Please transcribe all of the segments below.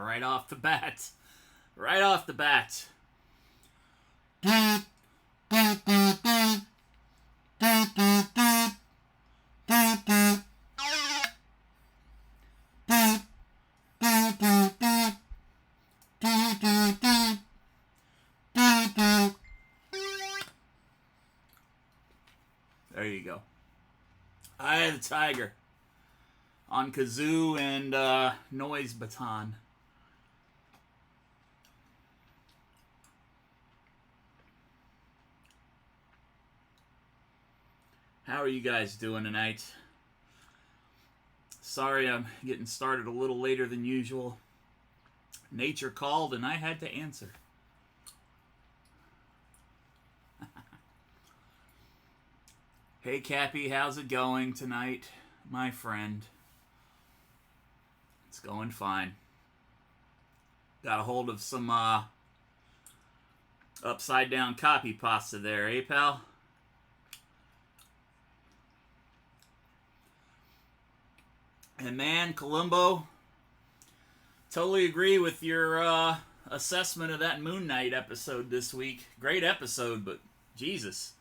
Right off the bat. Right off the bat. There you go. Eye of the Tiger on kazoo and noise baton. How are you guys doing tonight? Sorry I'm getting started a little later than usual. Nature called and I had to answer. Hey Cappy, how's it going tonight, my friend? It's going fine. Got a hold of some upside down copy pasta there, eh pal? And man, Columbo, totally agree with your assessment of that Moon Knight episode this week. Great episode, but Jesus.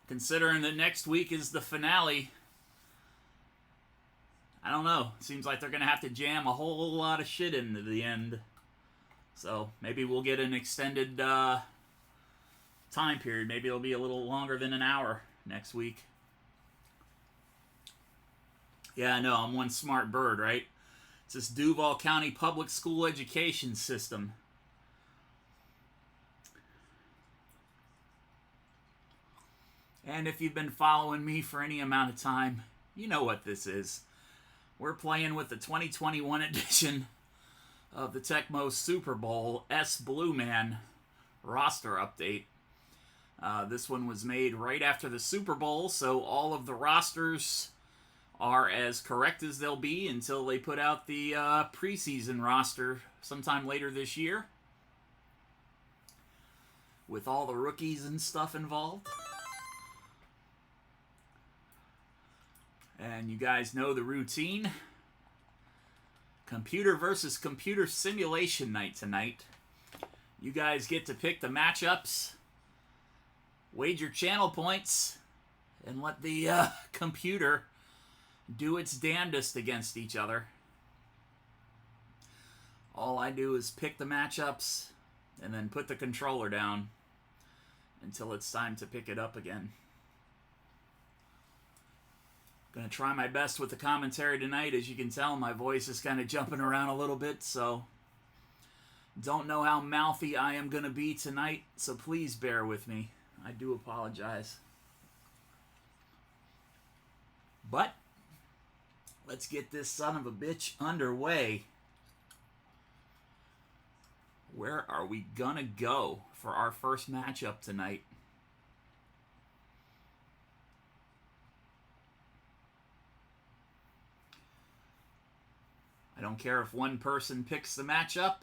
Considering that next week is the finale, I don't know. Seems like they're going to have to jam a whole lot of shit into the end. So maybe we'll get an extended time period. Maybe it'll be a little longer than an hour next week. Yeah, I know. I'm one smart bird, right? It's this Duval County public school education system. And if you've been following me for any amount of time, you know what this is. We're playing with the 2021 edition of the Tecmo Super Bowl S Blue Man roster update. This one was made right after the Super Bowl, so all of the rosters are as correct as they'll be until they put out the preseason roster sometime later this year, with all the rookies and stuff involved. And you guys know the routine. Computer versus computer simulation night tonight. You guys get to pick the matchups, wager channel points, and let the computer do its damnedest against each other. All I do is pick the matchups and then put the controller down until it's time to pick it up again. Gonna try my best with the commentary tonight. As you can tell, my voice is kind of jumping around a little bit, so don't know how mouthy I am gonna be tonight, so please bear with me. I do apologize. But let's get this son of a bitch underway. Where are we gonna go for our first matchup tonight? I don't care if one person picks the matchup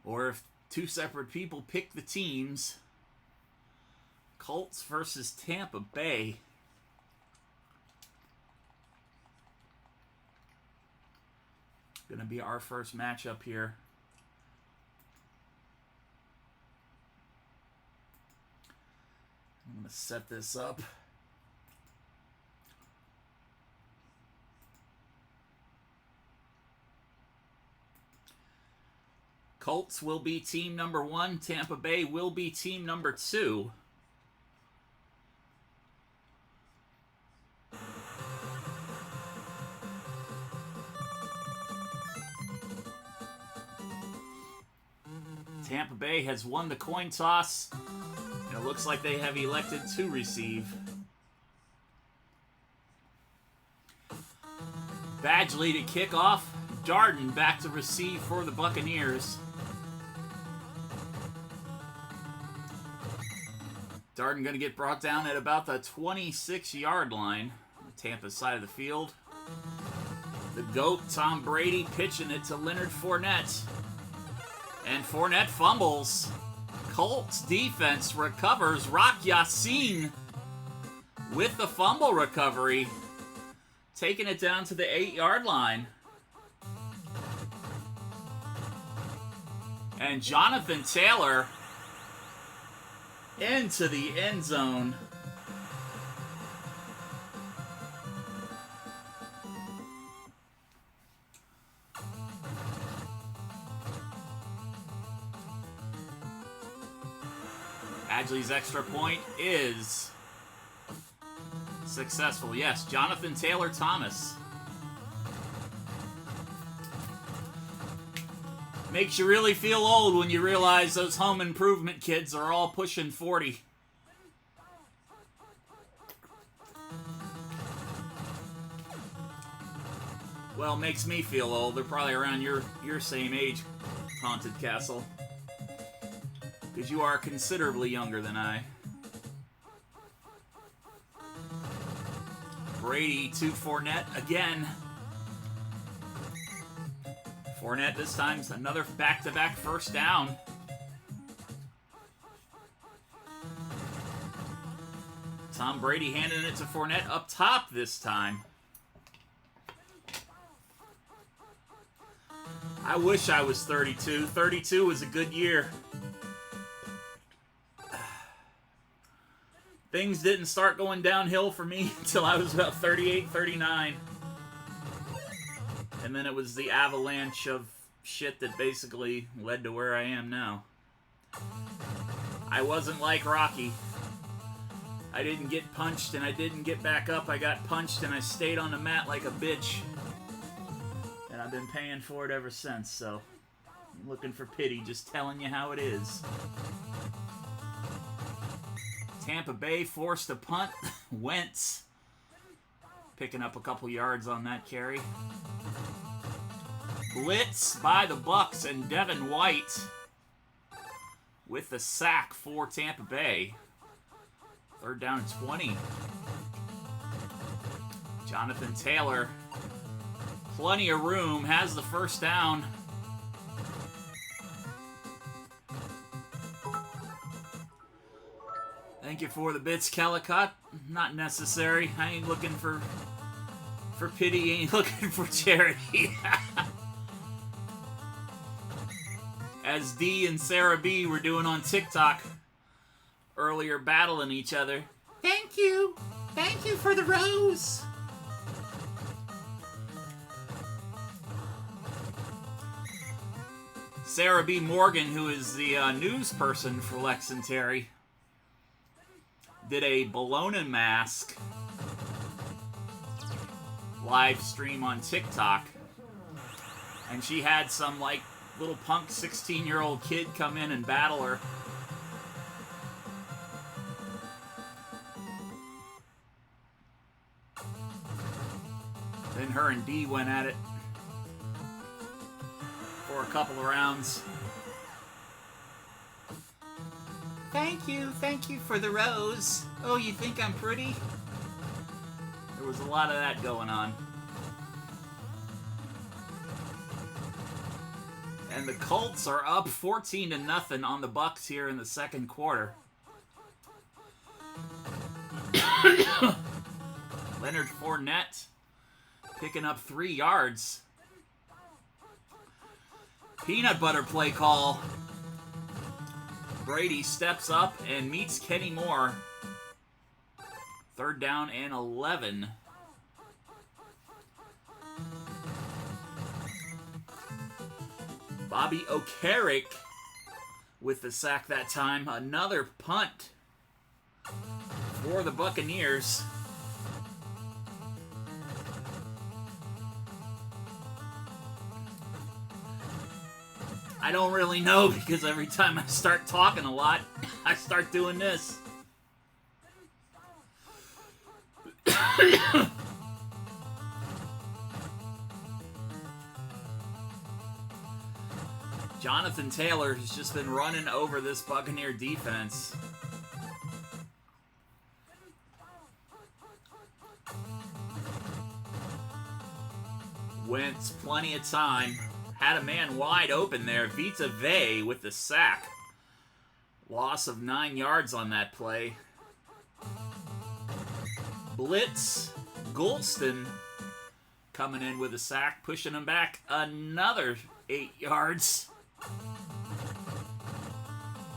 or if two separate people pick the teams. Colts versus Tampa Bay. Gonna be our first matchup here. I'm gonna set this up. Colts will be team number 1. Tampa Bay will be team number 2. Tampa Bay has won the coin toss. It looks like they have elected to receive. Badgley to kick off. Darden back to receive for the Buccaneers. Darden going to get brought down at about the 26-yard line. Tampa's side of the field. The GOAT, Tom Brady, pitching it to Leonard Fournette. And Fournette fumbles. Colts defense recovers. Rock Yassin with the fumble recovery. Taking it down to the 8-yard line. And Jonathan Taylor into the end zone. Badgley's extra point is successful. Yes, Jonathan Taylor Thomas. Makes you really feel old when you realize those home improvement kids are all pushing 40. Well, makes me feel old. They're probably around your same age, Haunted Castle. Because you are considerably younger than I. Brady to Fournette again. Fournette this time, another back-to-back first down. Tom Brady handing it to Fournette up top this time. I wish I was 32. 32 was a good year. Things didn't start going downhill for me until I was about 38, 39. And then it was the avalanche of shit that basically led to where I am now. I wasn't like Rocky. I didn't get punched and I didn't get back up. I got punched and I stayed on the mat like a bitch. And I've been paying for it ever since, so I'm looking for pity, just telling you how it is. Tampa Bay forced a punt. Wentz picking up a couple yards on that carry. Blitz by the Bucs and Devin White with the sack for Tampa Bay. Third down and 20. Jonathan Taylor, plenty of room, has the first down. Thank you for the bits, Kellicott. Not necessary. I ain't looking for pity, ain't looking for charity. As D and Sarah B were doing on TikTok earlier, battling each other. Thank you. Thank you for the rose. Sarah B. Morgan, who is the news person for Lex and Terry, did a Bologna mask live stream on TikTok. And she had some, like, little punk 16-year-old kid come in and battle her. Then her and D went at it for a couple of rounds. Thank you for the rose. Oh, you think I'm pretty? There was a lot of that going on. And the Colts are up 14-0 on the Bucs here in the second quarter. Leonard Fournette picking up 3 yards. Peanut butter play call. Brady steps up and meets Kenny Moore. Third down and 11. Bobby Okereke with the sack that time. Another punt for the Buccaneers. I don't really know because every time I start talking a lot, I start doing this. Jonathan Taylor has just been running over this Buccaneer defense. Wentz, plenty of time. Had a man wide open there. Vita Vea with the sack. Loss of 9 yards on that play. Blitz, Golston coming in with a sack, pushing him back another 8 yards.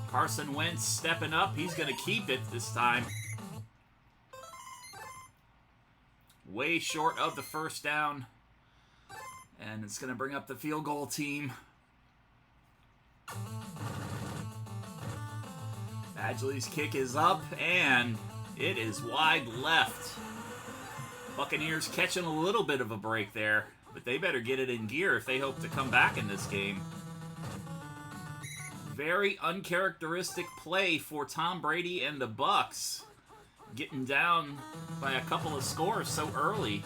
Carson Wentz stepping up. He's going to keep it this time. Way short of the first down. And it's going to bring up the field goal team. Badgley's kick is up, and it is wide left. Buccaneers catching a little bit of a break there, but they better get it in gear if they hope to come back in this game. Very uncharacteristic play for Tom Brady and the Bucs, getting down by a couple of scores so early.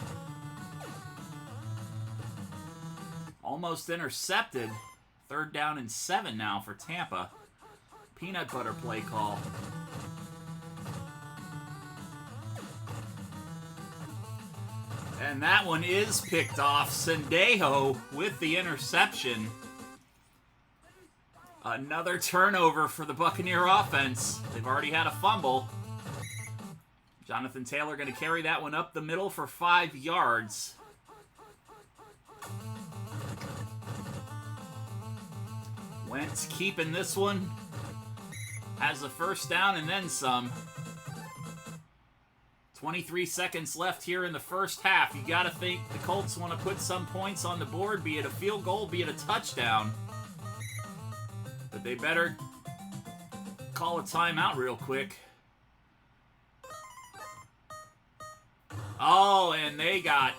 Almost intercepted. 3rd down and 7 now for Tampa. Peanut butter play call. And that one is picked off. Sendejo with the interception. Another turnover for the Buccaneer offense. They've already had a fumble. Jonathan Taylor going to carry that one up the middle for 5 yards. Wentz keeping this one. Has the first down and then some. 23 seconds left here in the first half. You got to think the Colts want to put some points on the board, be it a field goal, be it a touchdown. But they better call a timeout real quick. Oh, and they got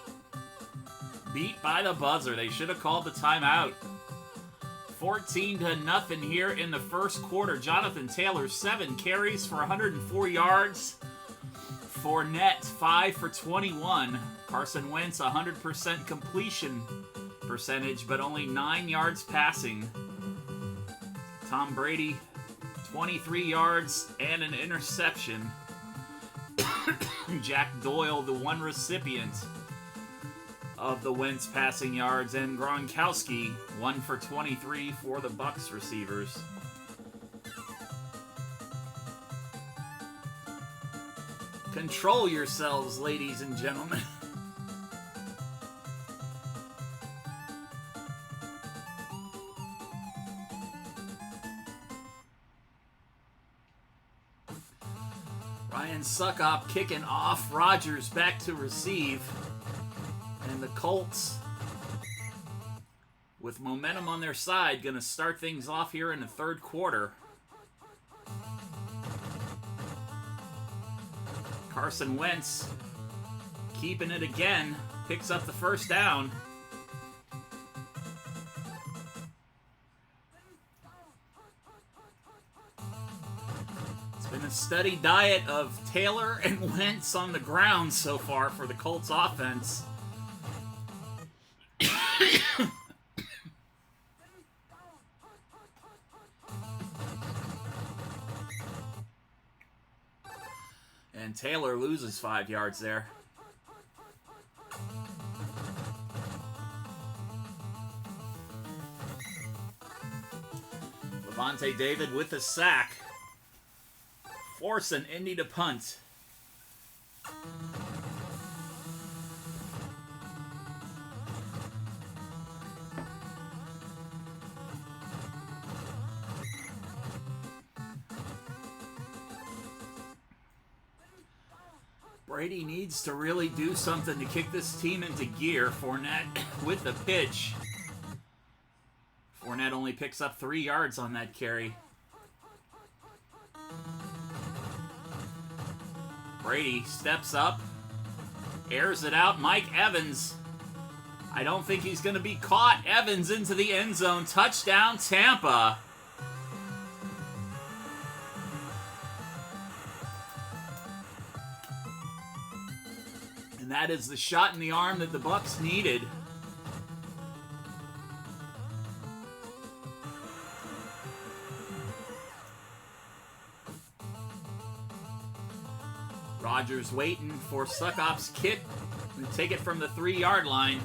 beat by the buzzer. They should have called the timeout. 14-0 here in the first quarter. Jonathan Taylor, 7 carries for 104 yards. Fournette, 5 for 21. Carson Wentz, 100% completion percentage, but only 9 yards passing. Tom Brady, 23 yards and an interception. Jack Doyle, the one recipient of the Wentz passing yards, and Gronkowski, 1 for 23 for the Bucs receivers. Control yourselves, ladies and gentlemen. Ryan Succop kicking off. Rodgers back to receive. And the Colts, with momentum on their side, going to start things off here in the third quarter. Carson Wentz keeping it again, picks up the first down. It's been a steady diet of Taylor and Wentz on the ground so far for the Colts offense. And Taylor loses 5 yards there. Levante David with a sack, forcing Indy to punt. Brady needs to really do something to kick this team into gear. Fournette with the pitch. Fournette only picks up 3 yards on that carry. Brady steps up, airs it out. Mike Evans. I don't think he's going to be caught. Evans into the end zone. Touchdown, Tampa. And that is the shot in the arm that the Bucs needed. Rodgers waiting for Suckop's kick and take it from the 3-yard line.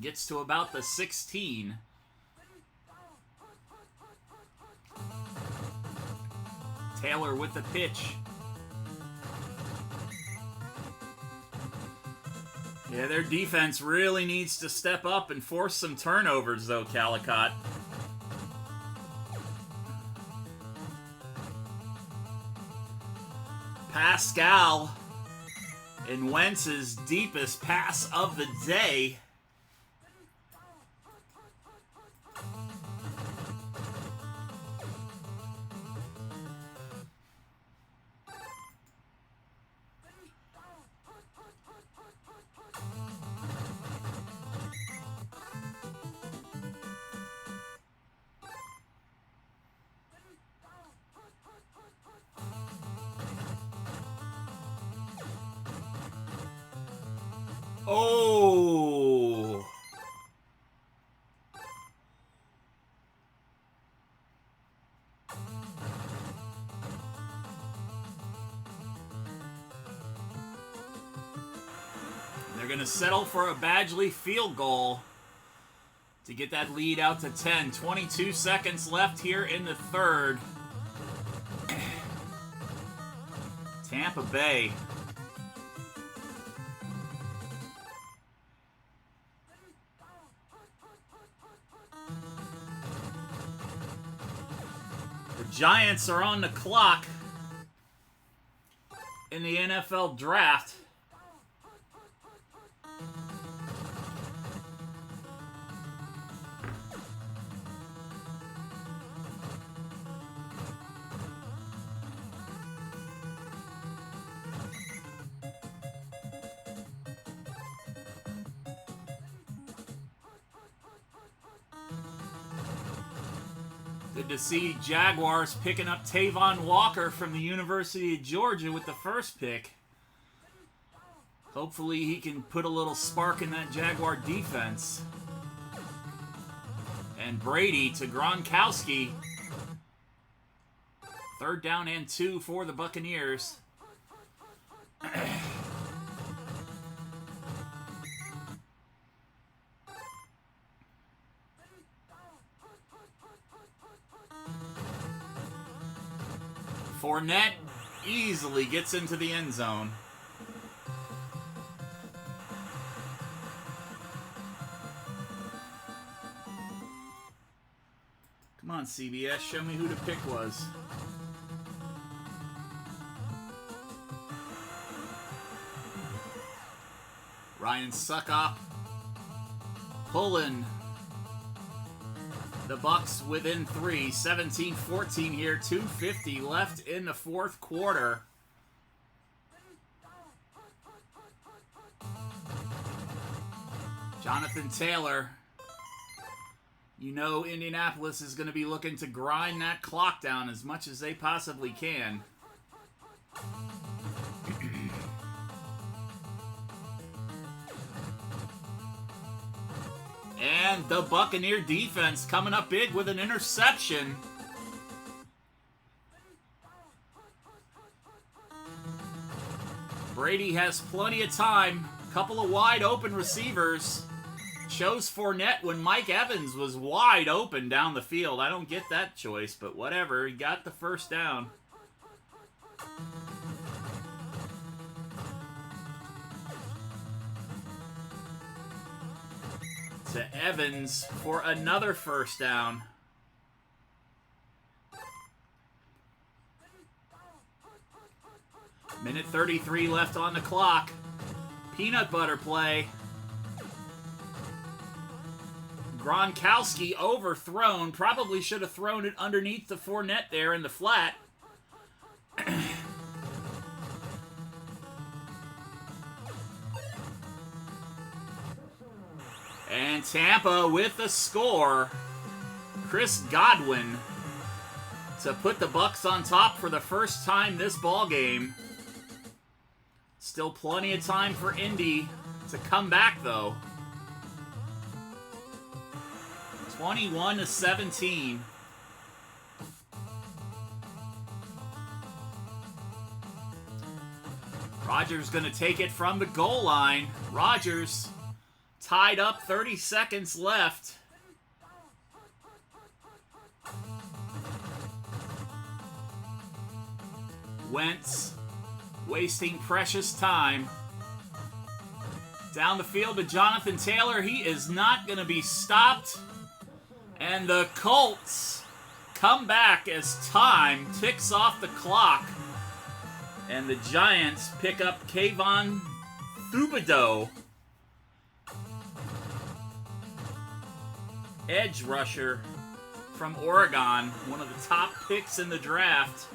Gets to about the 16. Taylor with the pitch. Yeah, their defense really needs to step up and force some turnovers, though, Calicott. Pascal in Wentz's deepest pass of the day. Oh! They're going to settle for a Badgley field goal to get that lead out to 10. 22 seconds left here in the third. Tampa Bay. Giants are on the clock in the NFL draft. Good to see Jaguars picking up Tavon Walker from the University of Georgia with the first pick. Hopefully he can put a little spark in that Jaguar defense. And Brady to Gronkowski. 3rd down and 2 for the Buccaneers. Fournette easily gets into the end zone. Come on, CBS, show me who the pick was. Ryan Succop pulling the Bucs within 3, 17-14 here, 2:50 left in the fourth quarter. Jonathan Taylor. You know Indianapolis is going to be looking to grind that clock down as much as they possibly can. And the Buccaneer defense coming up big with an interception. Brady has plenty of time. Couple of wide open receivers. Chose Fournette when Mike Evans was wide open down the field. I don't get that choice, but whatever. He got the first down. To Evans for another first down. Minute 33 left on the clock. Peanut butter play. Gronkowski overthrown. Probably should have thrown it underneath the Fournette there in the flat. And Tampa with the score. Chris Godwin to put the Bucks on top for the first time this ball game. Still plenty of time for Indy to come back, though. 21-17. Rodgers going to take it from the goal line. Rodgers tied up, 30 seconds left. Wentz wasting precious time. Down the field to Jonathan Taylor. He is not going to be stopped. And the Colts come back as time ticks off the clock. And the Giants pick up Kayvon Thibodeau, edge rusher from Oregon, one of the top picks in the draft.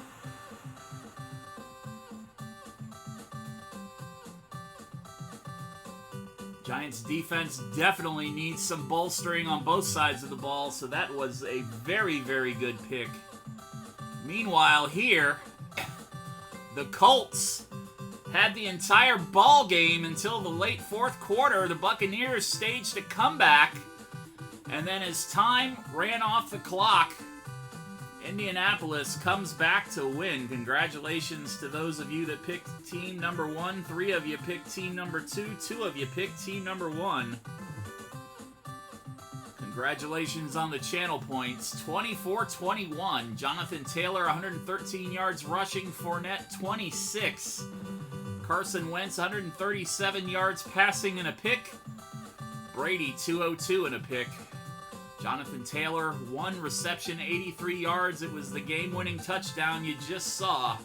Giants defense definitely needs some bolstering on both sides of the ball, so that was a very, very good pick. Meanwhile, here, the Colts had the entire ball game until the late fourth quarter. The Buccaneers staged a comeback, and then as time ran off the clock, Indianapolis comes back to win. Congratulations to those of you that picked team number 1. 3 of you picked team number 2. 2 of you picked team number 1. Congratulations on the channel points. 24-21. Jonathan Taylor, 113 yards rushing. Fournette, 26. Carson Wentz, 137 yards passing and a pick. Brady, 202 and a pick. Jonathan Taylor, 1 reception, 83 yards. It was the game-winning touchdown you just saw.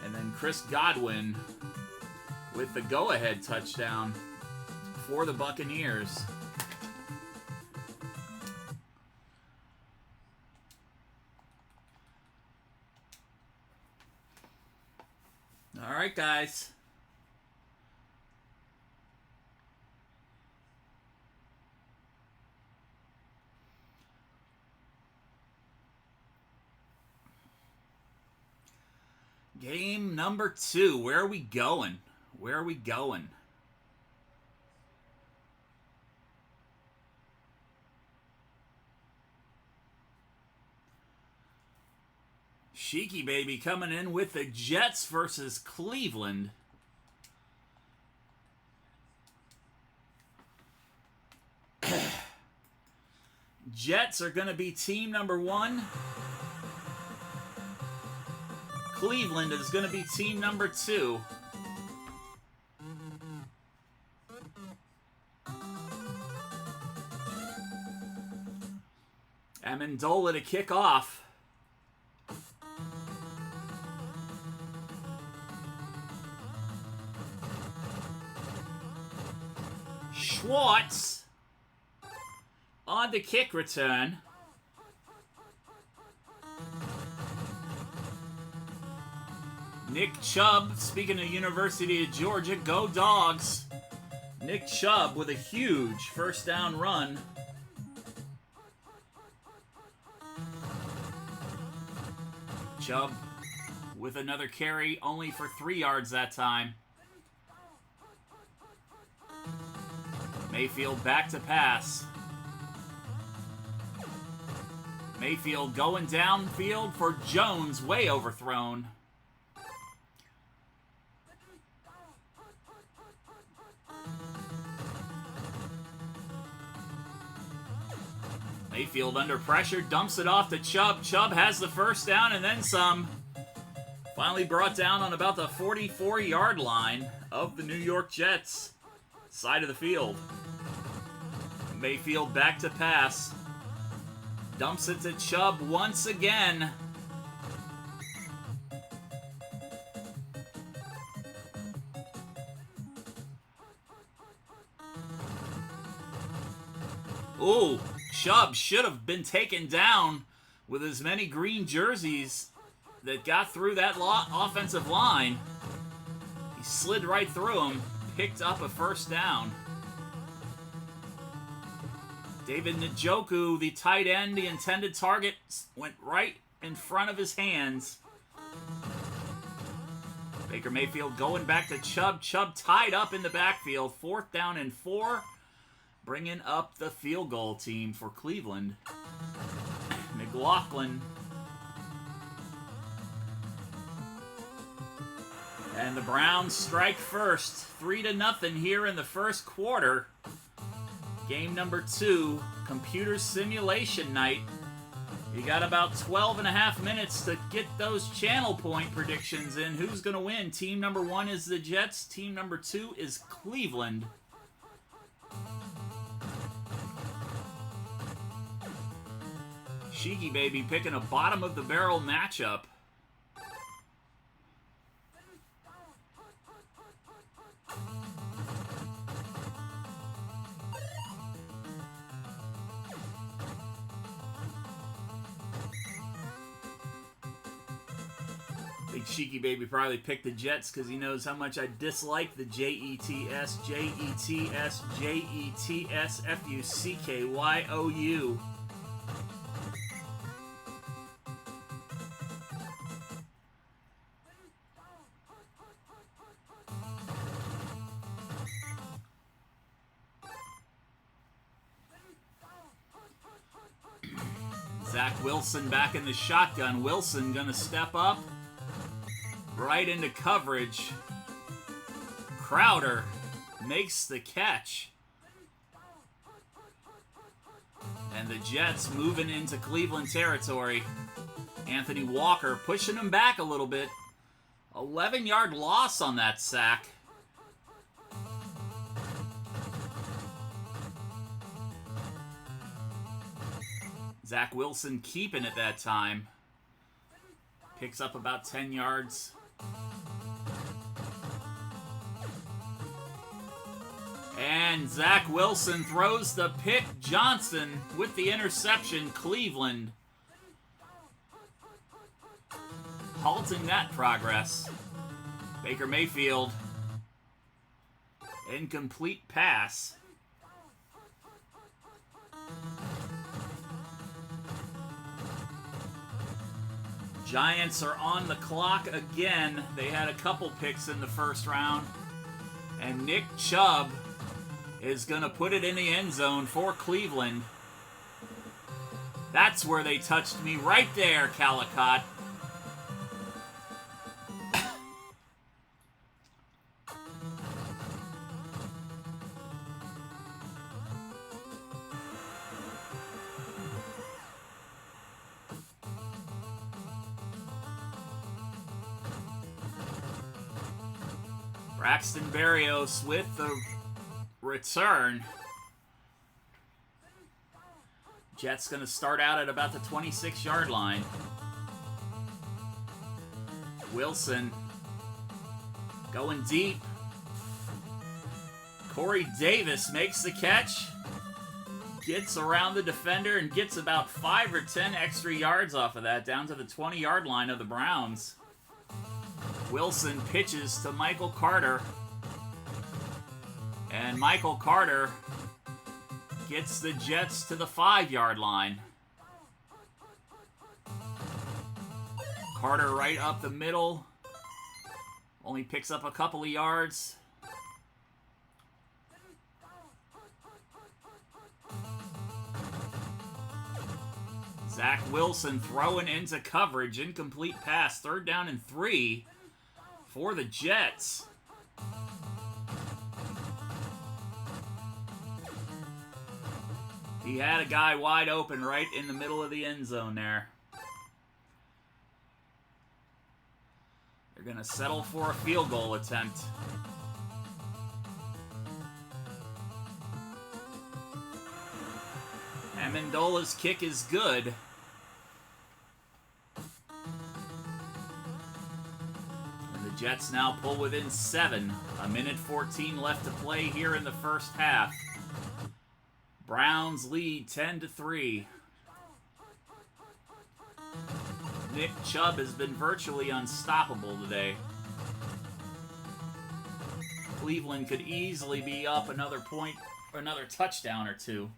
And then Chris Godwin with the go-ahead touchdown for the Buccaneers. All right, guys. Game number 2. Where are we going? Where are we going? Sheiky Baby coming in with the Jets versus Cleveland. Jets are going to be team number 1. Cleveland is going to be team number 2. Amendola to kick off. Schwartz on the kick return. Nick Chubb, speaking of University of Georgia, go Dogs. Nick Chubb with a huge first down run. Chubb with another carry, only for 3 yards that time. Mayfield back to pass. Mayfield going downfield for Jones, way overthrown. Mayfield under pressure, dumps it off to Chubb. Chubb has the first down and then some. Finally brought down on about the 44-yard line of the New York Jets. Side of the field. Mayfield back to pass. Dumps it to Chubb once again. Ooh, Chubb should have been taken down with as many green jerseys that got through that offensive line. He slid right through them, picked up a first down. David Njoku, the tight end, the intended target, went right in front of his hands. Baker Mayfield going back to Chubb. Chubb tied up in the backfield. 4th down and 4. Bringing up the field goal team for Cleveland. McLaughlin. And the Browns strike first. 3-0 here in the first quarter. Game number 2, computer simulation night. You got about 12 and a half minutes to get those channel point predictions in. Who's going to win? Team number 1 is the Jets. Team number 2 is Cleveland. Sheiky Baby picking a bottom of the barrel matchup. I think Sheiky Baby probably picked the Jets because he knows how much I dislike the Jets, Jets, Jets, Fuckyou. Zach Wilson back in the shotgun. Wilson gonna step up right into coverage. Crowder makes the catch. And the Jets moving into Cleveland territory. Anthony Walker pushing him back a little bit. 11-yard loss on that sack. Zach Wilson keeping it that time. Picks up about 10 yards. And Zach Wilson throws the pick. Johnson with the interception. Cleveland halting that progress. Baker Mayfield. Incomplete pass. Giants are on the clock again. They had a couple picks in the first round. And Nick Chubb is going to put it in the end zone for Cleveland. That's where they touched me right there, Calicott. Braxton Berrios with the return. Jets going to start out at about the 26-yard line. Wilson going deep. Corey Davis makes the catch. Gets around the defender and gets about 5 or 10 extra yards off of that down to the 20-yard line of the Browns. Wilson pitches to Michael Carter. And Michael Carter gets the Jets to the 5-yard line. Carter right up the middle. Only picks up a couple of yards. Zach Wilson throwing into coverage. Incomplete pass. 3rd down and 3 for the Jets. He had a guy wide open right in the middle of the end zone there. They're going to settle for a field goal attempt. Amendola's kick is good. And the Jets now pull within 7. 1:14 left to play here in the first half. Browns lead 10-3. Nick Chubb has been virtually unstoppable today. Cleveland could easily be up another point or another touchdown or two.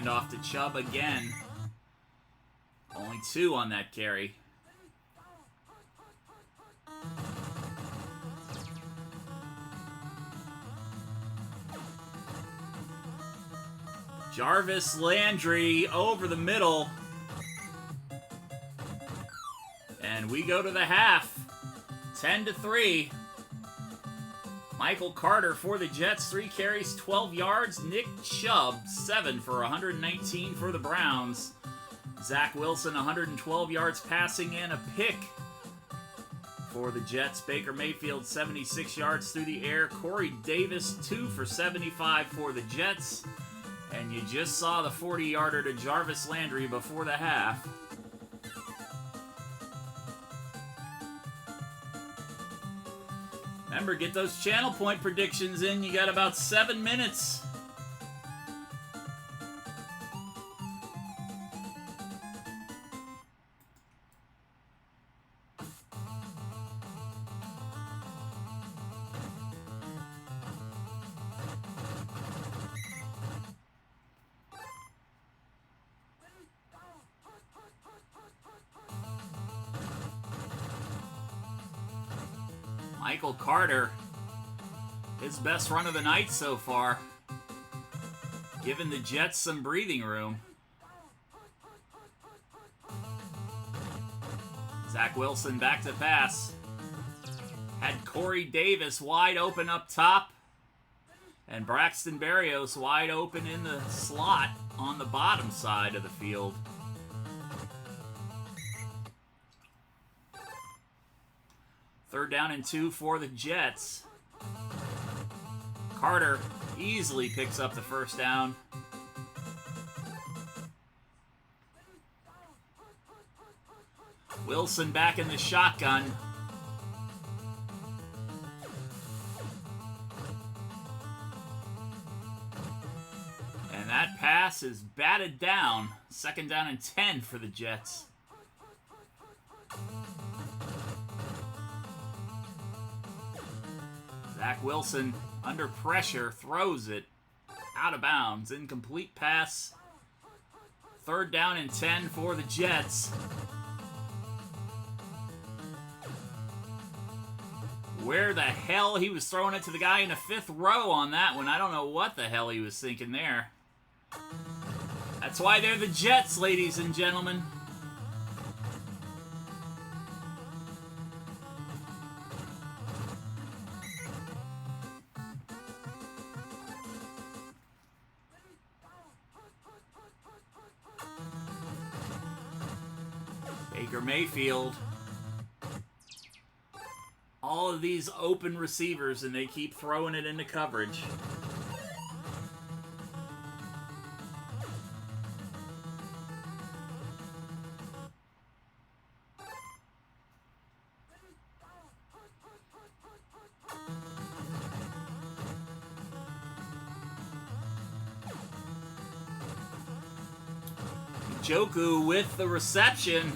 Handoff to Chubb again. Only 2 on that carry. Jarvis Landry over the middle. And we go to the half. 10-3. Michael Carter for the Jets, 3 carries, 12 yards. Nick Chubb, 7 for 119 for the Browns. Zach Wilson, 112 yards passing and a pick for the Jets. Baker Mayfield, 76 yards through the air. Corey Davis, 2 for 75 for the Jets. And you just saw the 40-yarder to Jarvis Landry before the half. Remember, get those channel point predictions in. You got about 7 minutes. Michael Carter, his best run of the night so far, giving the Jets some breathing room. Zach Wilson back to pass. Had Corey Davis wide open up top, and Braxton Berrios wide open in the slot on the bottom side of the field. Third down and 2 for the Jets. Carter easily picks up the first down. Wilson back in the shotgun. And that pass is batted down. Second down and 10 for the Jets. Zach Wilson, under pressure, throws it out of bounds. Incomplete pass. Third down and 10 for the Jets. Where the hell he was throwing it to the guy in the 5th row on that one. I don't know what the hell he was thinking there. That's why they're the Jets, ladies and gentlemen. Baker Mayfield. All of these open receivers, and they keep throwing it into coverage. Njoku with the reception.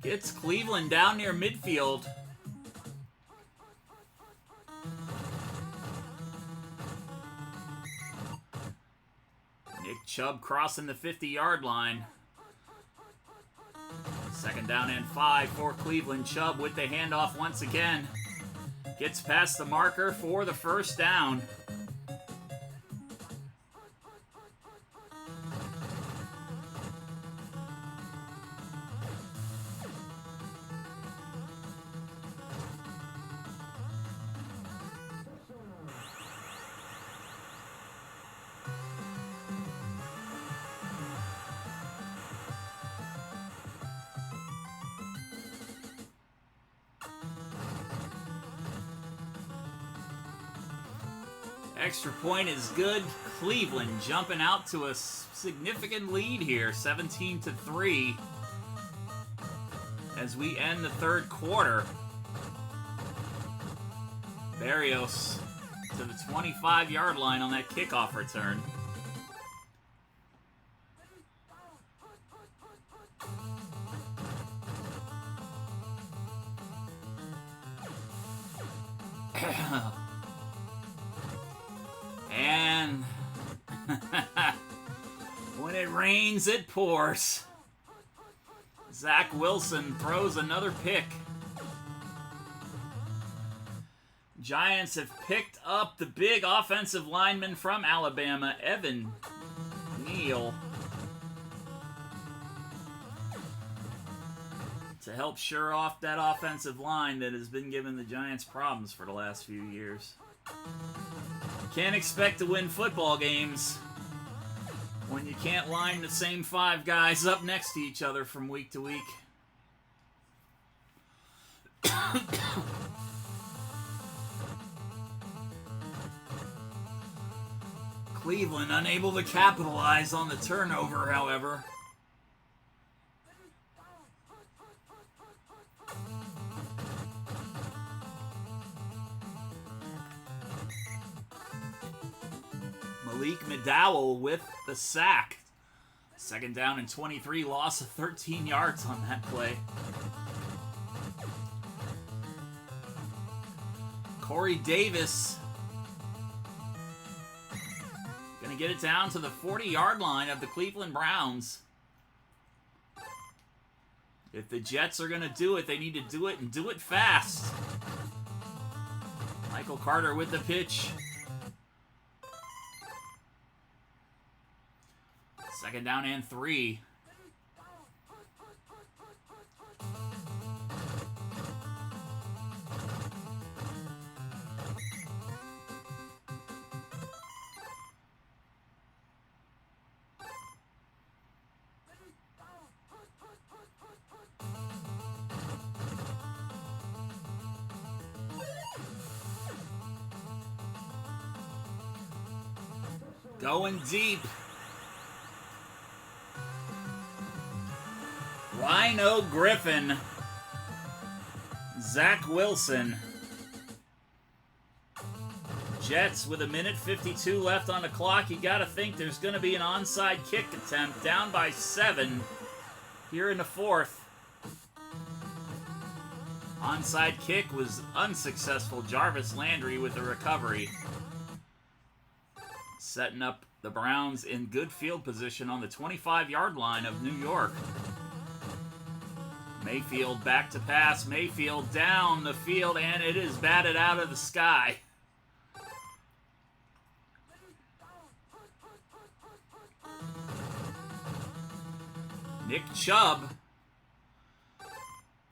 Gets Cleveland down near midfield. Nick Chubb crossing the 50-yard line. Second down and 5 for Cleveland. Chubb with the handoff once again. Gets past the marker for the first down. Extra point is good. Cleveland jumping out to a significant lead here, 17-3, as we end the third quarter. Berrios to the 25-yard line on that kickoff return. And When it rains, it pours. Zach Wilson throws another pick. Giants have picked up the big offensive lineman from Alabama, Evan Neal, to help shore off that offensive line that has been giving the Giants problems for the last few years. Can't expect to win football games when you can't line the same 5 guys up next to each other from week to week. Cleveland unable to capitalize on the turnover, however. Malik McDowell with the sack. Second down and 23, loss of 13 yards on that play. Corey Davis going to get it down to the 40-yard line of the Cleveland Browns. If the Jets are going to do it, they need to do it and do it fast. Michael Carter with the pitch. Second down and 3. Going deep. Rhino Griffin. Zach Wilson. Jets with 1:52 left on the clock. You got to think there's going to be an onside kick attempt. Down by 7 here in the 4th. Onside kick was unsuccessful. Jarvis Landry with the recovery. Setting up the Browns in good field position on the 25-yard line of New York. Mayfield back to pass. Mayfield down the field, and it is batted out of the sky. Nick Chubb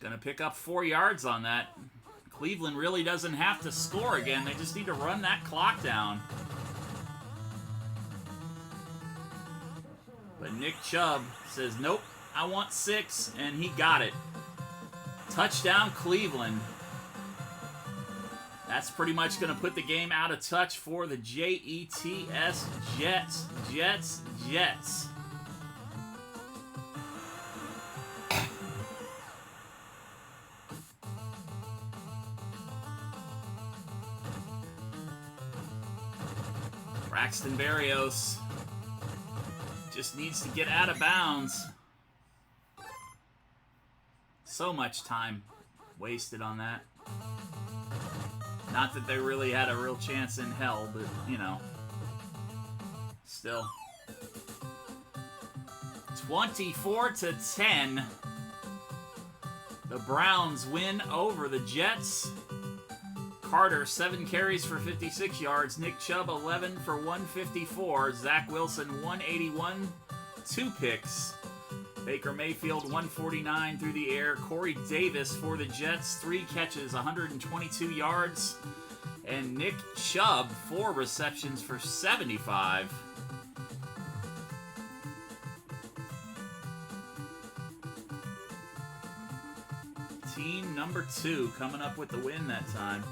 gonna pick up 4 yards on that. Cleveland really doesn't have to score again. They just need to run that clock down. But Nick Chubb says, nope, I want 6, and he got it. Touchdown, Cleveland. That's pretty much going to put the game out of touch for the Jets. Jets. Braxton Berrios just needs to get out of bounds. So much time wasted on that. Not that they really had a real chance in hell, but, you know. Still. 24-10. The Browns win over the Jets. Carter, 7 carries for 56 yards. Nick Chubb, 11 for 154. Zach Wilson, 181. 2 picks. Baker Mayfield, 149 through the air. Corey Davis for the Jets, 3 catches, 122 yards. And Nick Chubb, 4 receptions for 75. Team number 2 coming up with the win that time.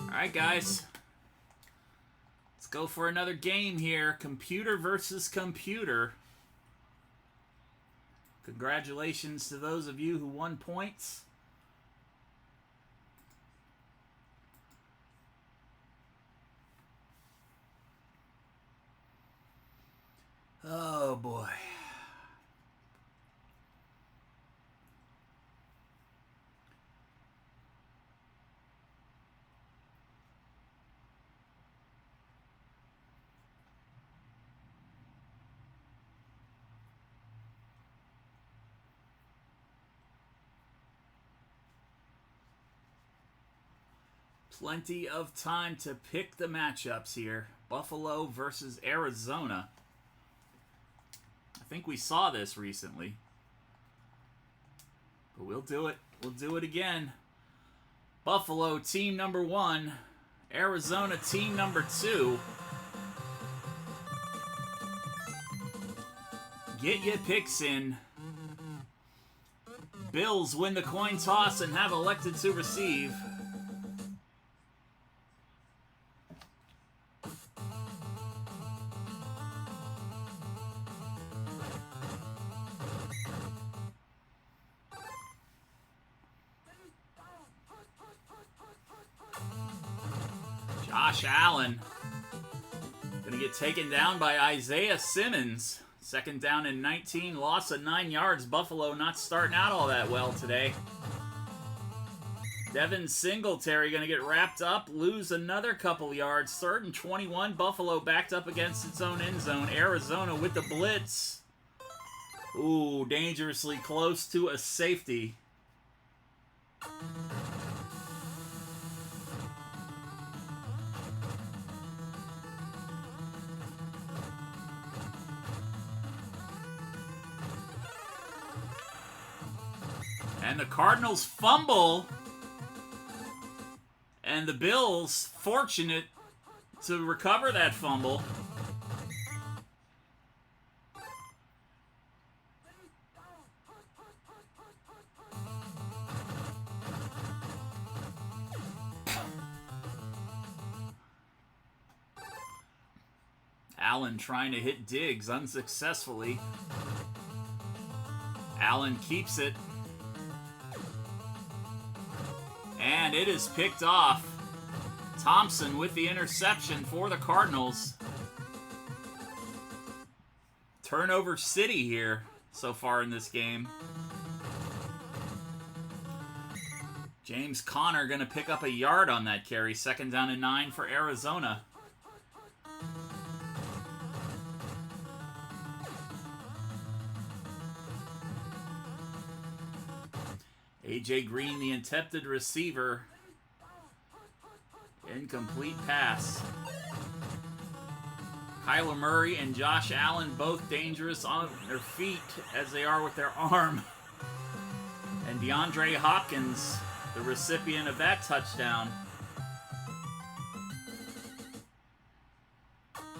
Alright, guys. Let's go for another game here. Computer versus computer. Congratulations to those of you who won points. Oh, boy. Plenty of time to pick the matchups here. Buffalo versus Arizona. I think we saw this recently. But we'll do it. We'll do it again. Buffalo, team number 1. Arizona, team number 2. Get your picks in. Bills win the coin toss and have elected to receive. Josh Allen gonna get taken down by Isaiah Simmons. Second down and 19, loss of 9 yards. Buffalo not starting out all that well today. Devin Singletary going to get wrapped up, lose another couple yards. 3rd and 21, Buffalo backed up against its own end zone. Arizona with the blitz. Ooh, dangerously close to a safety. And the Cardinals fumble. And the Bills fortunate to recover that fumble. Allen trying to hit Diggs unsuccessfully. Allen keeps it. And it is picked off. Thompson with the interception for the Cardinals. Turnover city here so far in this game. James Conner going to pick up a yard on that carry. 2nd down and 9 for Arizona. A.J. Green, the attempted receiver. Incomplete pass. Kyler Murray and Josh Allen both dangerous on their feet as they are with their arm. And DeAndre Hopkins, the recipient of that touchdown.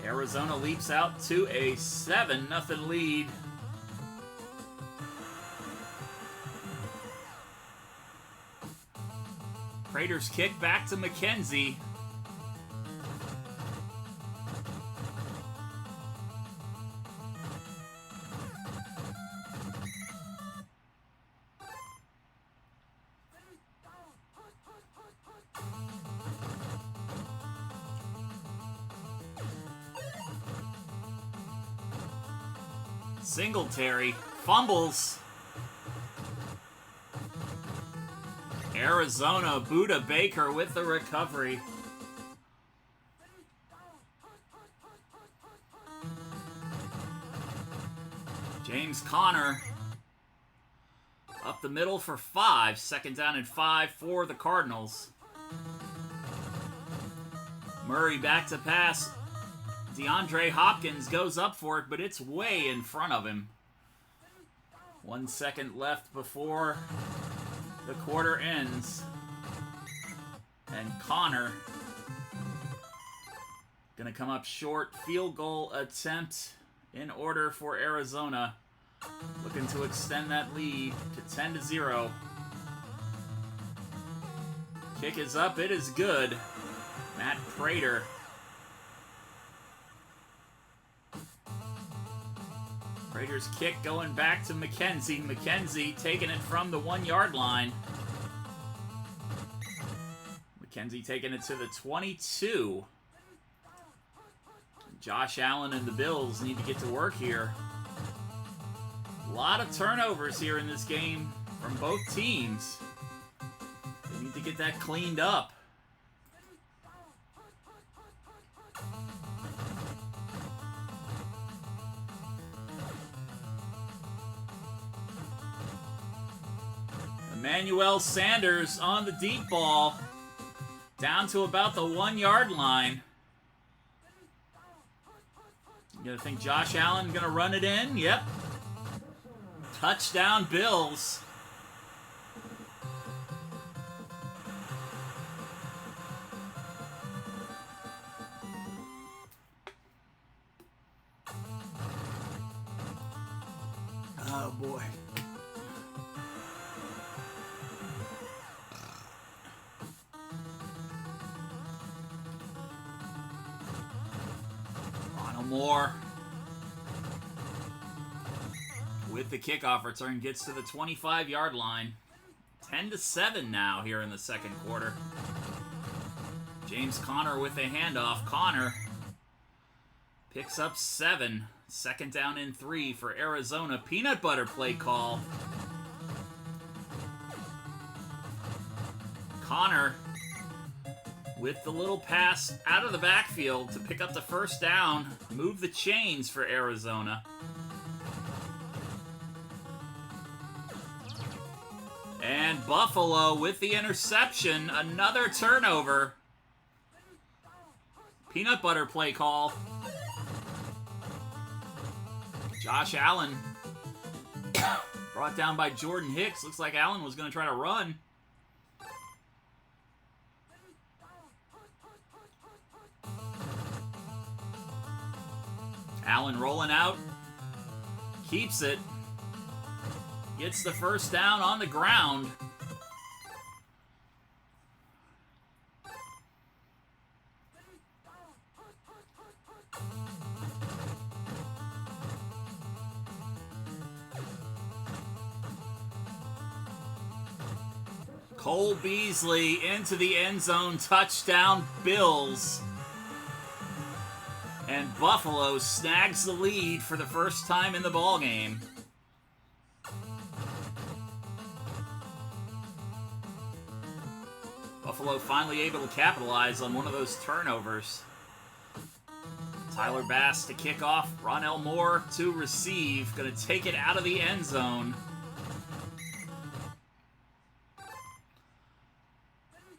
Arizona leaps out to a 7-0 lead. Prater's kick back to McKenzie. Singletary fumbles. Arizona, Buda Baker with the recovery. James Conner up the middle for 5. 2nd down and 5 for the Cardinals. Murray back to pass. DeAndre Hopkins goes up for it, but it's way in front of him. 1 second left before the quarter ends. And Conner gonna come up short. Field goal attempt in order for Arizona. Looking to extend that lead to 10-0. Kick is up. It is good. Matt Prater. Prater's kick going back to McKenzie. McKenzie taking it from the 1-yard line. McKenzie taking it to the 22. Josh Allen and the Bills need to get to work here. A lot of turnovers here in this game from both teams. They need to get that cleaned up. Emmanuel Sanders on the deep ball. Down to about the 1 yard line. You gotta think Josh Allen gonna run it in? Yep. Touchdown Bills. Oh boy. Moore with the kickoff return gets to the 25-yard line. 10-7 now here in the second quarter. James Conner with a handoff. Conner picks up 7. Second down and 3 for Arizona. Peanut butter play call. Conner with the little pass out of the backfield to pick up the first down, move the chains for Arizona. And Buffalo with the interception, another turnover. Peanut butter play call. Josh Allen brought down by Jordan Hicks. Looks like Allen was going to try to run. Allen rolling out, keeps it, gets the first down on the ground. Cole Beasley into the end zone, touchdown Bills. And Buffalo snags the lead for the first time in the ballgame. Buffalo finally able to capitalize on one of those turnovers. Tyler Bass to kick off. Ronell Moore to receive. Going to take it out of the end zone.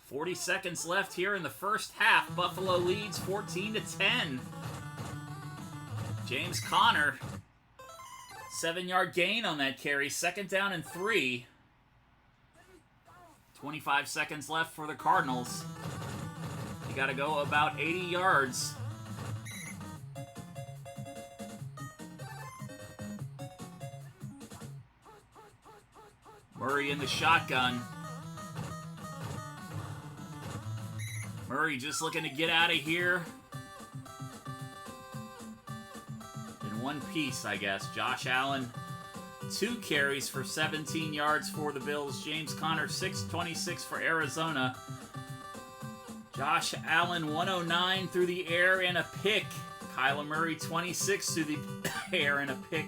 40 seconds left here in the first half. Buffalo leads 14-10. James Conner, 7-yard gain on that carry. Second down and 3. 25 seconds left for the Cardinals. You got to go about 80 yards. Murray in the shotgun. Murray just looking to get out of here. In one piece, I guess. Josh Allen, 2 carries for 17 yards for the Bills. James Conner, 6.26 for Arizona. Josh Allen, 109 through the air and a pick. Kyler Murray, 26 through the air and a pick.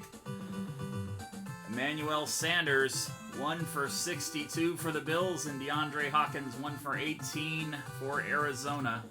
Emmanuel Sanders, 1 for 62 for the Bills, and DeAndre Hopkins, 1 for 18 for Arizona.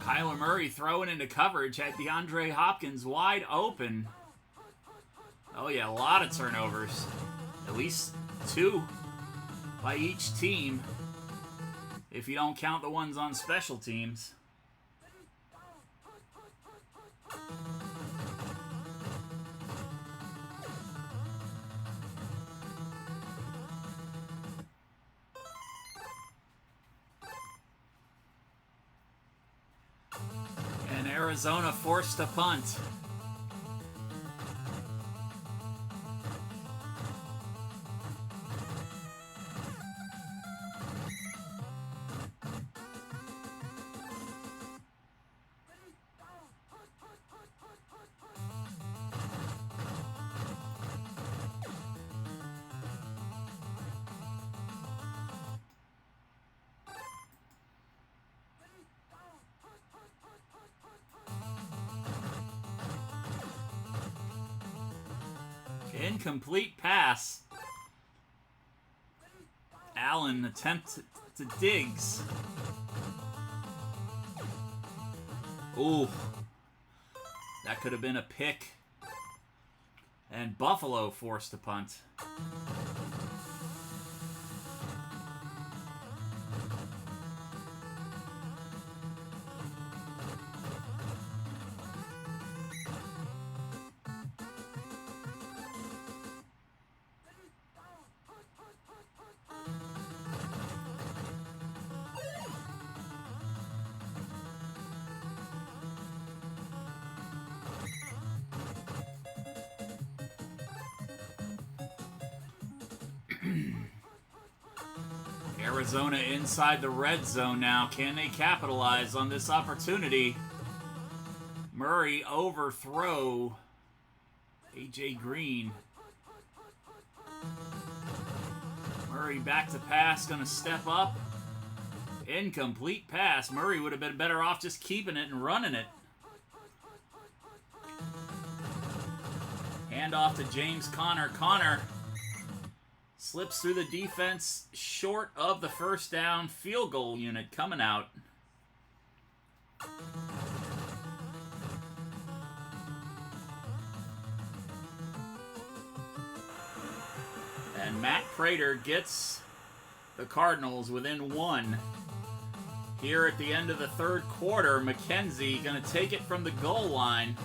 Kyler Murray throwing into coverage, had DeAndre Hopkins wide open. Oh yeah, a lot of turnovers. At least 2 by each team, if you don't count the ones on special teams. Arizona forced a punt. Incomplete pass. Allen attempt to Diggs. Ooh. That could have been a pick. And Buffalo forced to punt. Arizona inside the red zone now. Can they capitalize on this opportunity? Murray overthrow A.J. Green. Murray back to pass, going to step up. Incomplete pass. Murray would have been better off just keeping it and running it. Hand off to James Conner. Conner slips through the defense short of the first down. Field goal unit coming out. And Matt Prater gets the Cardinals within one. Here at the end of the third quarter, McKenzie going to take it from the goal line.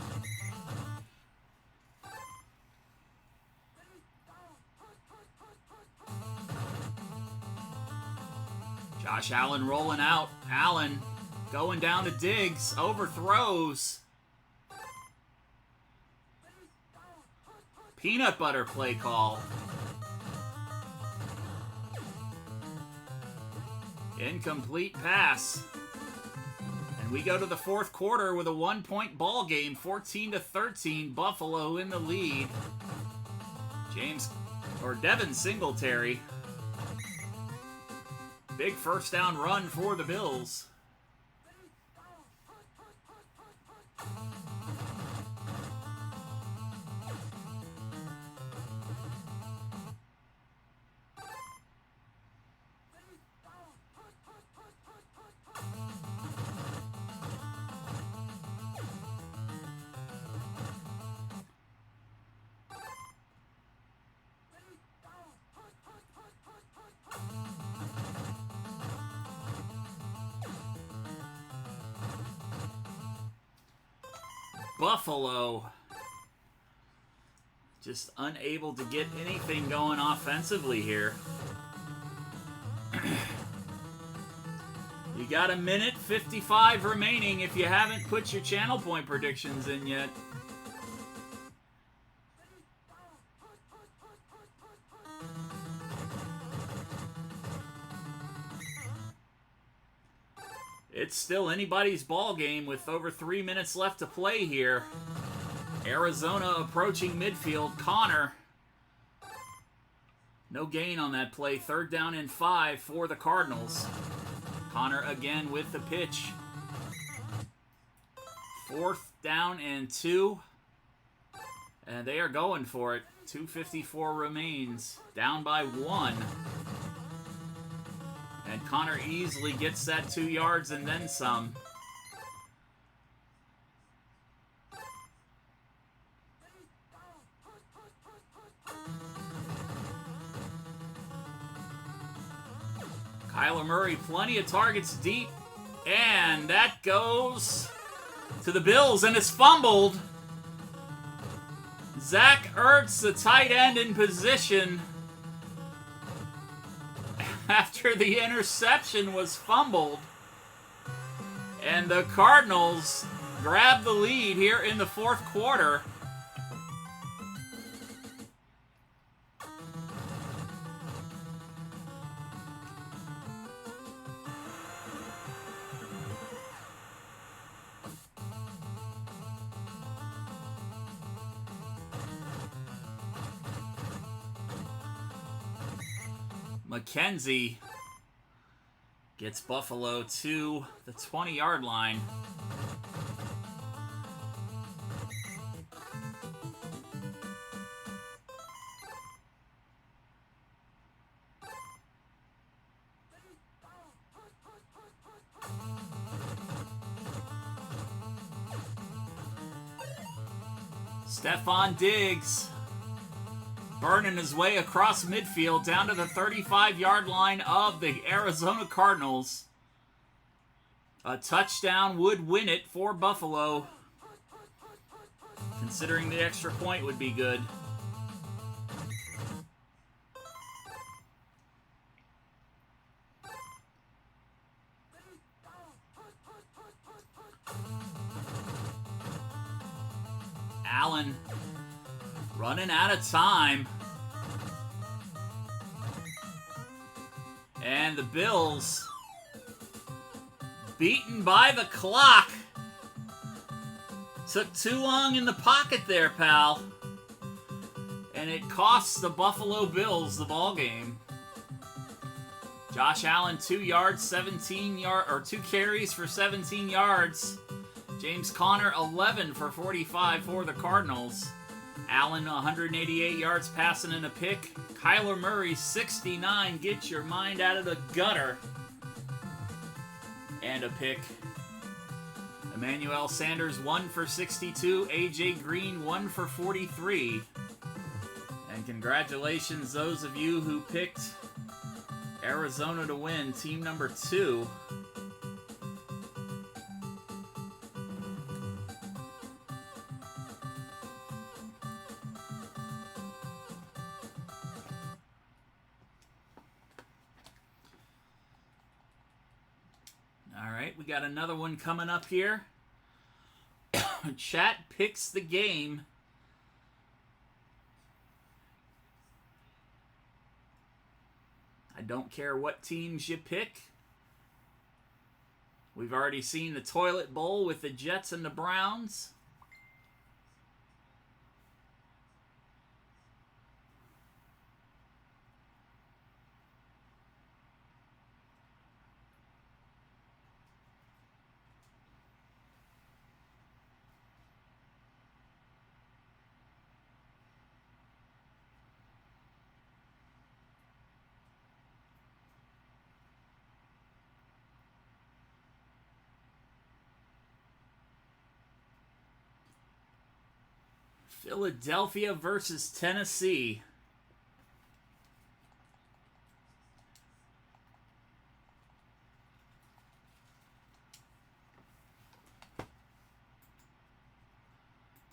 Josh Allen rolling out. Allen going down to Diggs. Overthrows. Peanut butter play call. Incomplete pass. And we go to the fourth quarter with a 1-point ball game. 14-13. Buffalo in the lead. Devin Singletary. Big first down run for the Bills. Buffalo just unable to get anything going offensively here. You got a minute 55 remaining if you haven't put your channel point predictions in yet. It's still anybody's ball game with over 3 minutes left to play here. Arizona approaching midfield. Conner. No gain on that play. 3rd down and 5 for the Cardinals. Conner again with the pitch. 4th down and 2. And they are going for it. 2:54 remains. Down by 1. And Conner easily gets that 2 yards and then some. Kyler Murray, plenty of targets deep. And that goes to the Bills, and it's fumbled. Zach Ertz, the tight end, in position after the interception was fumbled. And the Cardinals grab the lead here in the 4th quarter. McKenzie gets Buffalo to the 20-yard line. Stephon Diggs burning his way across midfield down to the 35-yard line of the Arizona Cardinals. A touchdown would win it for Buffalo. Considering the extra point would be good. Allen running out of time. And the Bills beaten by the clock. Took too long in the pocket there, pal. And it costs the Buffalo Bills the ball game. Josh Allen, 2 carries for 17 yards. James Conner, 11 for 45 for the Cardinals. Allen, 188 yards passing and a pick. Kyler Murray, 69. Get your mind out of the gutter. And a pick. Emmanuel Sanders, 1 for 62. A.J. Green, 1 for 43. And congratulations, those of you who picked Arizona to win, team number 2. We got another one coming up here. Chat picks the game. I don't care what teams you pick. We've already seen the toilet bowl with the Jets and the Browns. Philadelphia versus Tennessee.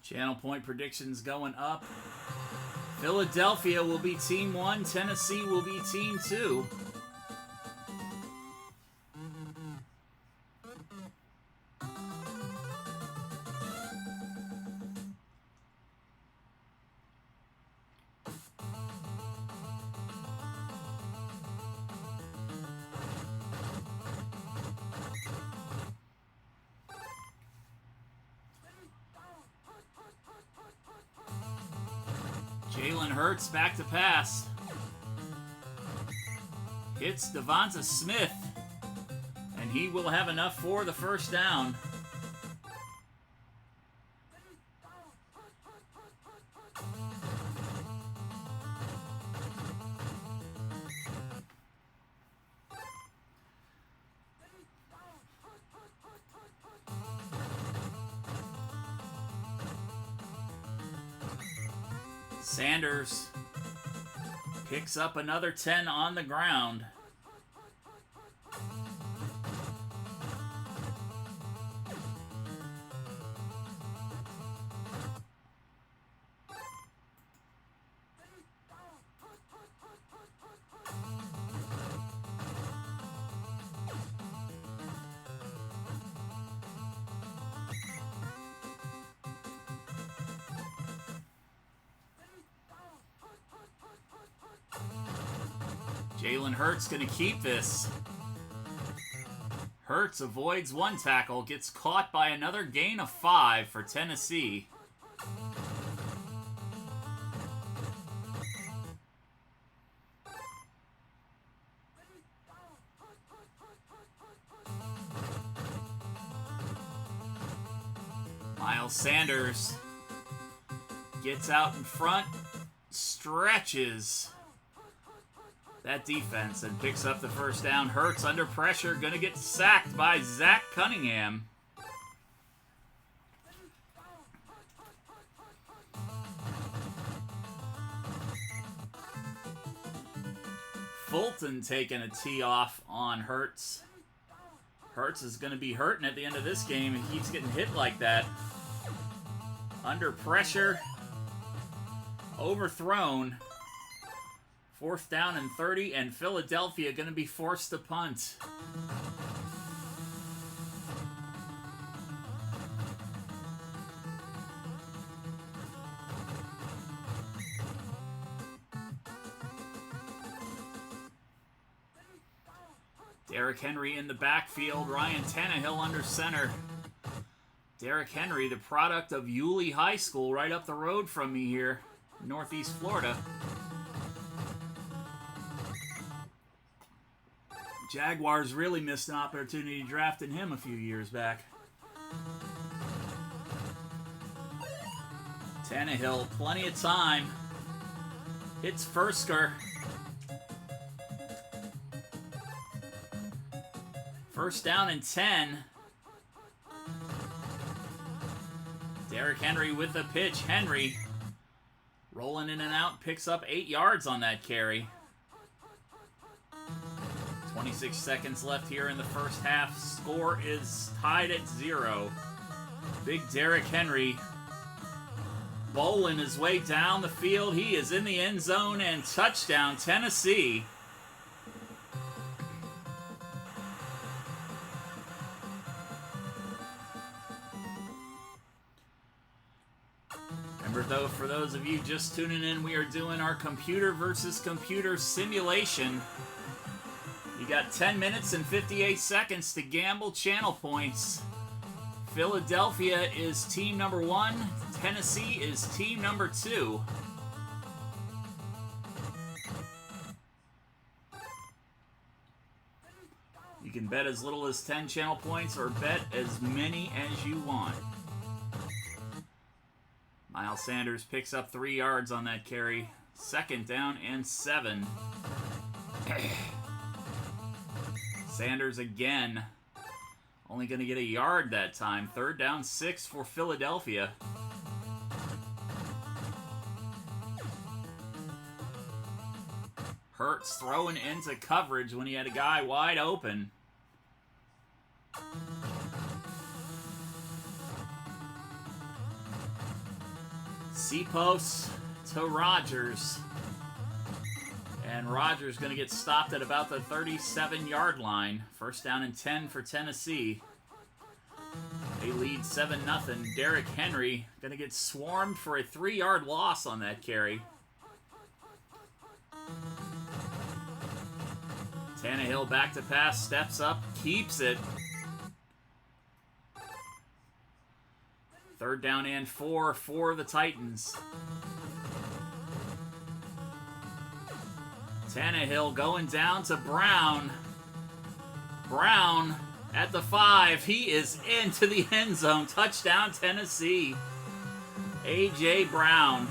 Channel point predictions going up. Philadelphia will be team 1. Tennessee will be team 2. Jalen Hurts back to pass. Hits Devonta Smith. And he will have enough for the first down. Sanders picks up another 10 on the ground. Jalen Hurts going to keep this. Hurts avoids one tackle, gets caught by another gain of 5 for Tennessee. Miles Sanders gets out in front, stretches that defense and picks up the first down. Hurts under pressure, going to get sacked by Zach Cunningham. Fulton taking a tee off on Hertz. Hertz is going to be hurting at the end of this game. He keeps getting hit like that. Under pressure. Overthrown. 4th down and 30, and Philadelphia going to be forced to punt. Derrick Henry in the backfield. Ryan Tannehill under center. Derrick Henry, the product of Yulee High School, right up the road from me here, Northeast Florida. Jaguars really missed an opportunity drafting him a few years back. Tannehill, plenty of time. Hits Fursker. First down and 10. Derrick Henry with the pitch. Henry rolling in and out, picks up 8 yards on that carry. 26 seconds left here in the first half. Score is tied at 0. Big Derrick Henry bowling his way down the field. He is in the end zone, and touchdown, Tennessee. Remember, though, for those of you just tuning in, we are doing our computer versus computer simulation. You got 10 minutes and 58 seconds to gamble channel points. Philadelphia is team number 1. Tennessee is team number 2. You can bet as little as 10 channel points or bet as many as you want. Miles Sanders picks up 3 yards on that carry. 2nd down and 7. Sanders again. Only going to get a yard that time. 3rd down, 6 for Philadelphia. Hurts throwing into coverage when he had a guy wide open. C-post to Rodgers. And Rodgers going to get stopped at about the 37-yard line. 1st down and 10 for Tennessee. They lead 7-0. Derrick Henry going to get swarmed for a 3-yard loss on that carry. Tannehill back to pass, steps up, keeps it. 3rd down and 4 for the Titans. Tannehill going down to Brown. Brown at the 5. He is into the end zone. Touchdown, Tennessee. A.J. Brown.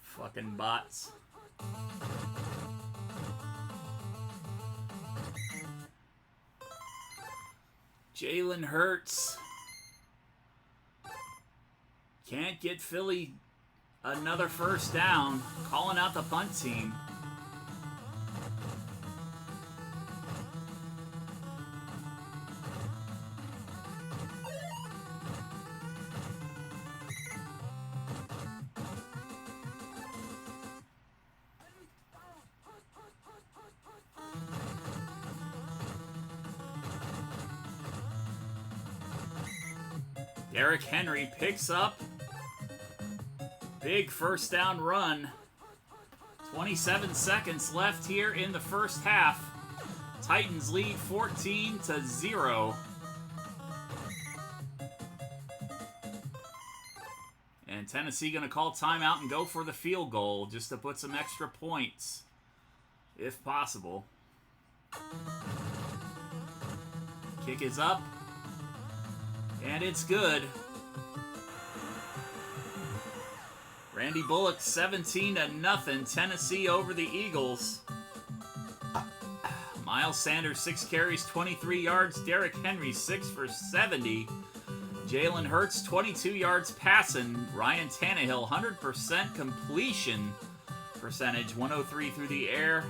Fucking bots. Jalen Hurts can't get Philly another 1st down. Calling out the punt team. Derrick Henry picks up big first down run. 27 seconds left here in the first half. Titans lead 14-0. And Tennessee going to call timeout and go for the field goal just to put some extra points, if possible. Kick is up. And it's good. Randy Bullock 17-0. Tennessee over the Eagles. Miles Sanders 6 carries, 23 yards. Derrick Henry 6 for 70. Jalen Hurts 22 yards passing. Ryan Tannehill 100% completion percentage, 103 through the air.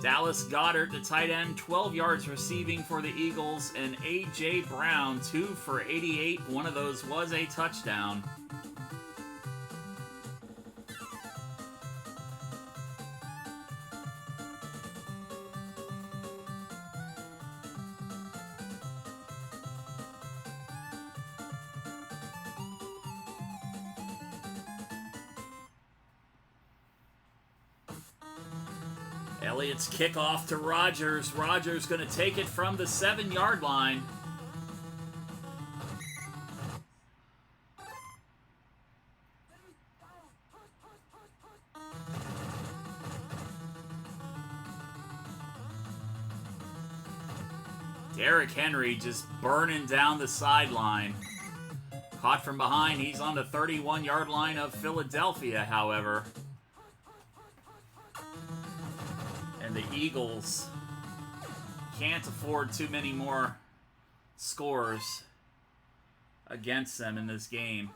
Dallas Goedert, the tight end, 12 yards receiving for the Eagles. And A.J. Brown, 2 for 88. One of those was a touchdown. Elliott's kickoff to Rodgers. Rodgers going to take it from the 7-yard line. Derrick Henry just burning down the sideline. Caught from behind. He's on the 31-yard line of Philadelphia, however. And the Eagles can't afford too many more scores against them in this game.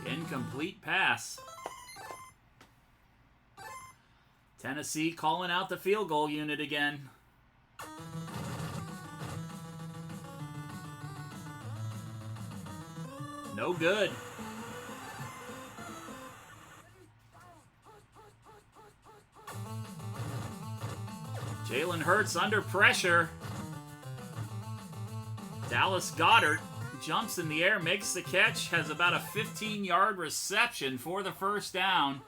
Incomplete pass. Tennessee calling out the field goal unit again. No good. Jalen Hurts under pressure. Dallas Goedert jumps in the air, makes the catch, has about a 15-yard reception for the first down.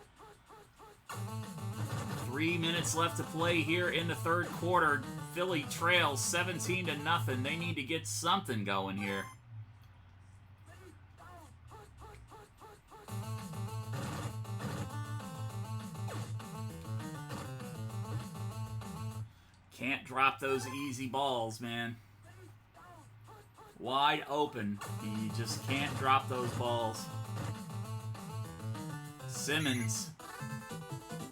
3 minutes left to play here in the third quarter. Philly trails 17-0. They need to get something going here. Can't drop those easy balls, man. Wide open. You just can't drop those balls. Simmons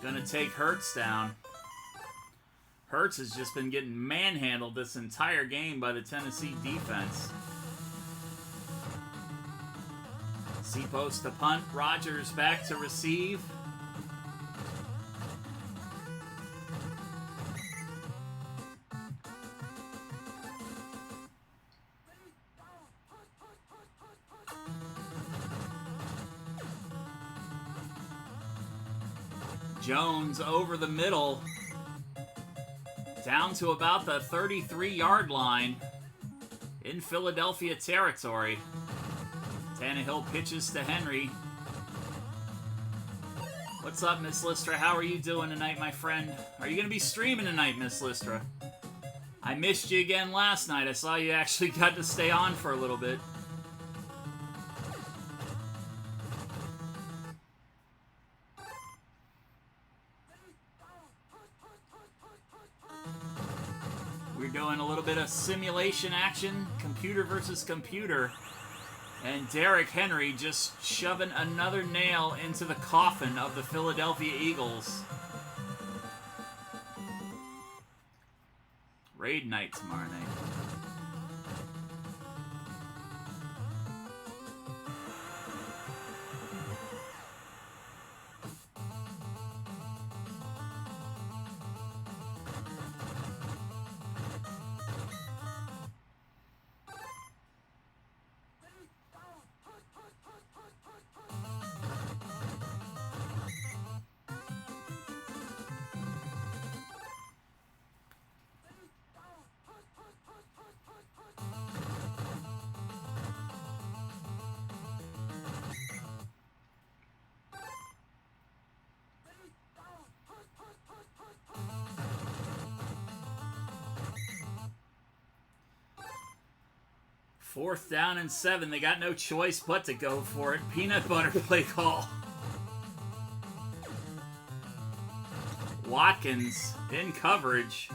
gonna take Hurts down. Hurts has just been getting manhandled this entire game by the Tennessee defense. C-post to punt. Rodgers back to receive. Jones over the middle, down to about the 33-yard line in Philadelphia territory. Tannehill pitches to Henry. What's up, Miss Listra? How are you doing tonight, my friend? Are you going to be streaming tonight, Miss Listra? I missed you again last night. I saw you actually got to stay on for a little bit. Doing a little bit of simulation action, computer versus computer, and Derrick Henry just shoving another nail into the coffin of the Philadelphia Eagles. Raid night tomorrow night. 4th down and 7. They got no choice but to go for it. Peanut butter play call. Watkins in coverage.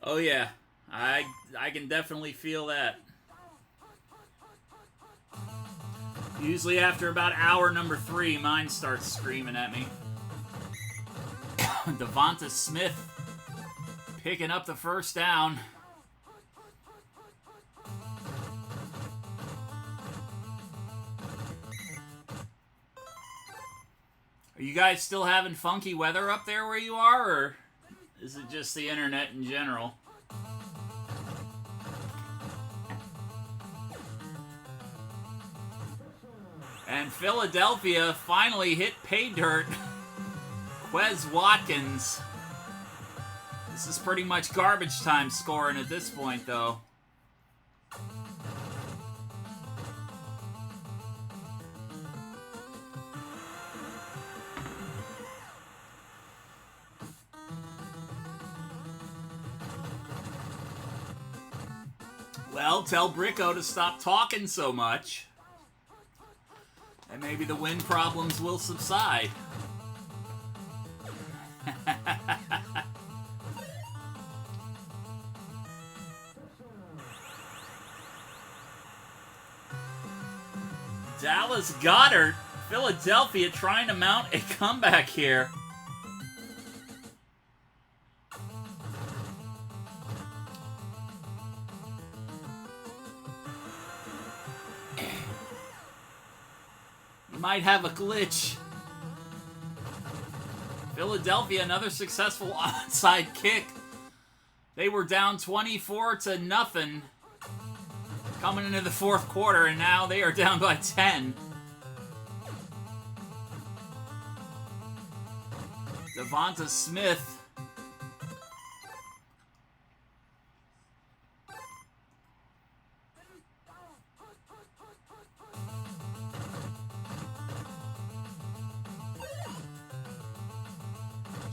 Oh yeah, I can definitely feel that. Usually after about hour number 3, mine starts screaming at me. Devonta Smith picking up the 1st down. Are you guys still having funky weather up there where you are, or is it just the internet in general? And Philadelphia finally hit pay dirt. Quez Watkins. This is pretty much garbage time scoring at this point, though. Well, tell Bricko to stop talking so much. And maybe the wind problems will subside. Dallas Goedert, Philadelphia trying to mount a comeback here. Might have a glitch. Philadelphia, another successful onside kick. They were down 24-0 coming into the 4th quarter, and now they are down by 10. Devonta Smith.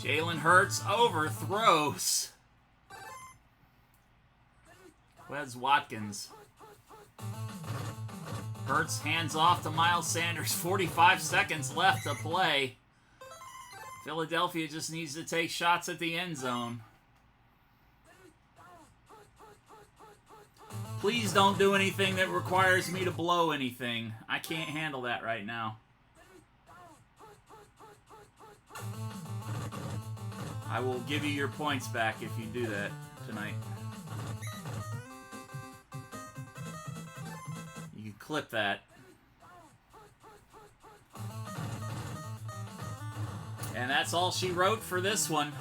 Jalen Hurts overthrows Quez Watkins. Hurts hands off to Miles Sanders. 45 seconds left to play. Philadelphia just needs to take shots at the end zone. Please don't do anything that requires me to blow anything. I can't handle that right now. I will give you your points back if you do that tonight. You can clip that. And that's all she wrote for this one.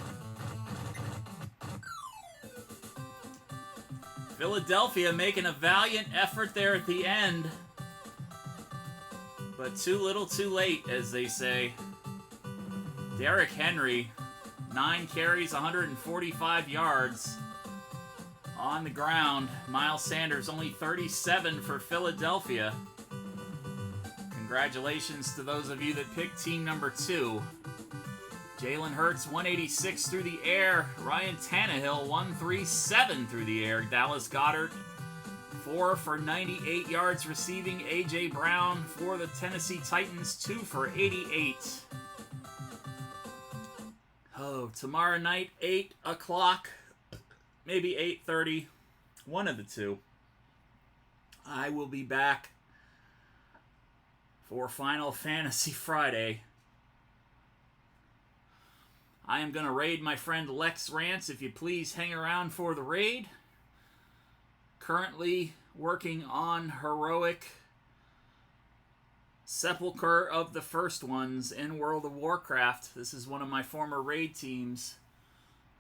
Philadelphia making a valiant effort there at the end. But too little too late, as they say. Derrick Henry, 9 carries, 145 yards on the ground. Miles Sanders, only 37 for Philadelphia. Congratulations to those of you that picked team number 2. Jalen Hurts, 186 through the air. Ryan Tannehill, 137 through the air. Dallas Goedert, 4 for 98 yards receiving. A.J. Brown for the Tennessee Titans, 2 for 88. Oh, tomorrow night, 8 o'clock, maybe 8:30, one of the two. I will be back for Final Fantasy Friday. I am going to raid my friend Lex Rance. If you please hang around for the raid. Currently working on Heroic Sepulchre of the First Ones in World of Warcraft. This is one of my former raid teams.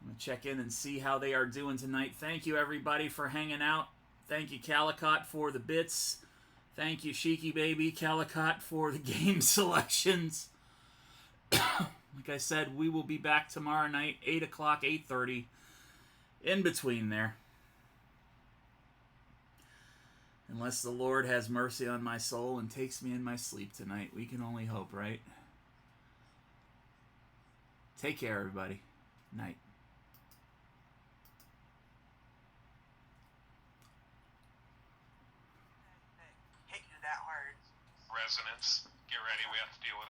I'm going to check in and see how they are doing tonight. Thank you, everybody, for hanging out. Thank you, Calicott, for the bits. Thank you, Sheiky Baby Calicut, for the game selections. Like I said, we will be back tomorrow night, 8 o'clock, 8:30, in between there. Unless the Lord has mercy on my soul and takes me in my sleep tonight. We can only hope, right? Take care, everybody. Night. Hit you that hard. Resonance. Get ready, we have to deal with